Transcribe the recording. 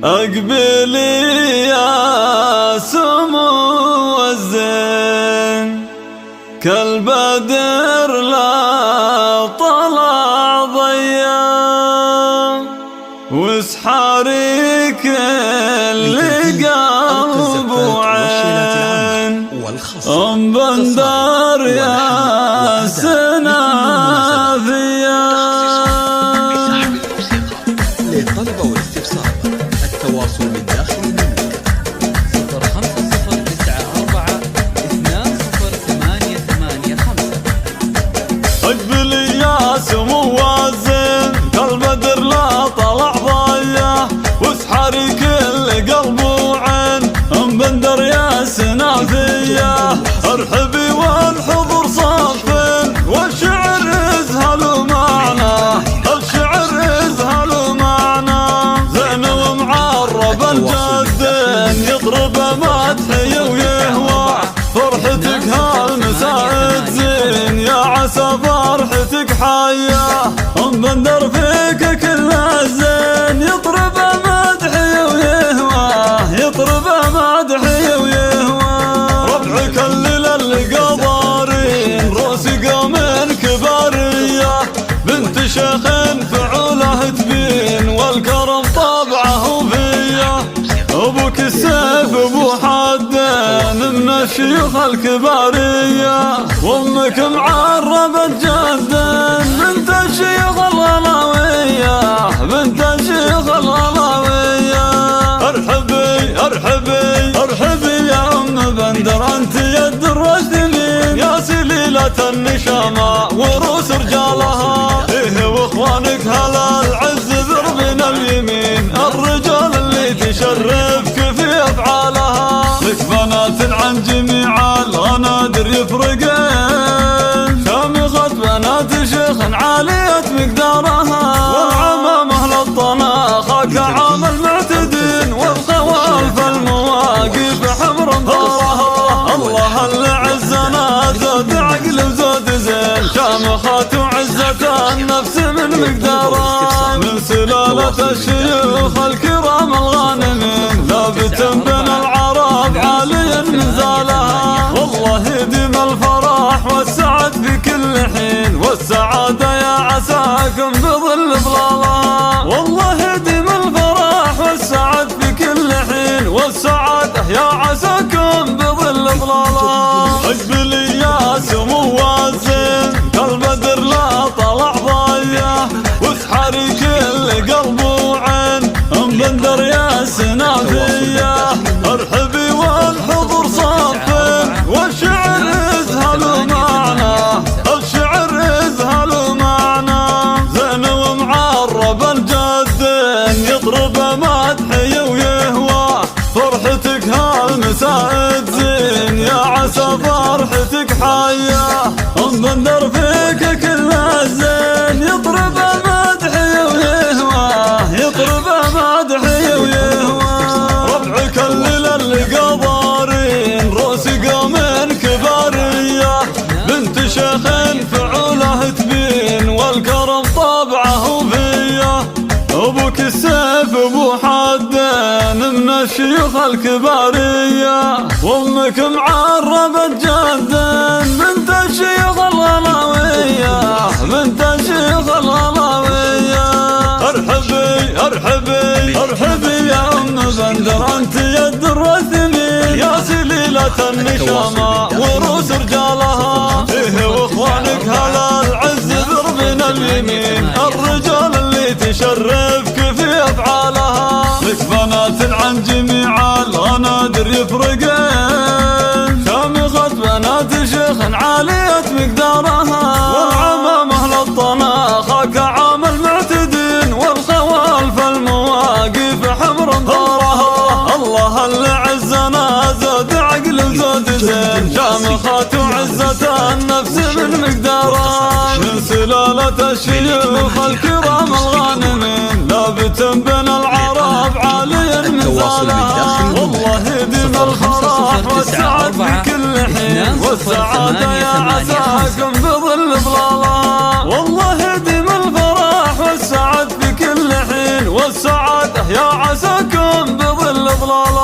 أقبلي يا سمو الزين كالبدر لا طلع ضيا واسحاري كل قلب وعين أم بندر يا سنافية. للطلب والاستفسار التواصل من داخل المملكة 0509420885. أقبلي يا سمو الزين كالبدر لا طلع ضيا واسحري كل قلب وعين أم بندر يا سنافية. ارحبي والحضور صفين والشعر يزهل معنا الشعر يزهل معنا زين ومعرب الجدين يضرب مدحي ويهوى فرحتك هالمساعد زين يا عسى فرحتك حيا أم بندر فيك كل الزين يضرب مدحي ويهوى يضرب مدحي ويهوى. ربعك الليلة اللي قضارين روسي قومين كبارية بنت شيخ فعوله تبين والكرم طبعه فيا أبوك السيف أبو حدين من الشيوخ الكبارية وأمك معربة جدين بنت الشيوخ الغلاوية بنت الشيوخ الغلاوية. ارحبي ارحبي ارحبي يا أم بندر أنت يد الرجلين يا سليلة النشامة وروس رجالها إيه واخوانك هلا العز ذربنا اليمين الرجال اللي تشرفك في أفعالها لك بنات عن جميع الغنادر يفرقين شامخة بنات شيخ عالية مقدارها والعمامة للطناخة كعام المعتدين والخوالف المواقف حمر انظارها. الله اللي عزنا زود عقل وزود زين شامخة وعزة النفس من مقدارها من سلالة الشيوخ الكرام الغانمين ثابت بين العرب عالي نزالها. والله يديم الفرح والسعد في كل حين والسعادة يا عساكم بظل ظلالها. والله يديم الفرح والسعد في كل حين والسعادة يا عساكم بظل ظلالها. اقبلي يا سمو الزين كالبدر لا طلع ضيا واسحري كل قلب وعين أم بندر يا سنافية. ارحبي والحضور صفين والشعر يزهل معنا الشعر يزهل معنا زين ومعرب الجدين يضرب مدحي ويهوى فرحتك هالمساعد زين يا عسى فرحتك حيا أم بندر فيك كل الزين يضرب مدحي ويهوى يضرب مدحي ويهوى. ربعك الليلة اللي قضارين روسي قومين كبارية بنت شيخ فعوله تبين والكرم طبعه فيا أبوك السيف أبو حدين من الشيوخ الكبارية وأمك معربة جدين بنت الشيوخ الغلاوية بنت الشيوخ الغلاوية. ارحبي ارحبي ارحبي يا أم بندر أنت يد الرثمين يا سليلة النشامة وروس رجالها إيه واخوانك هلا العز ذربنا اليمين الرجال اللي تشرفك في أفعالها لك بنات عن جميع الغنادر يفرقين شامخة بنات شيخ عالية مقدارها والعمامة للطناخة كعام المعتدين والخوالف المواقف حمر انظارها. الله اللي عزنا زود عقل وزود زين شامخة وعزة النفس من مقدارها من سلالة الشيوخ الكرام الغانمين ثابت بين العرب عالي نزالها. والله يديم الفرح والسعد في كل حين والسعادة يا عساكم بظل ظلالها. والله يديم الفرح والسعد في كل حين والسعادة يا عساكم الصلاة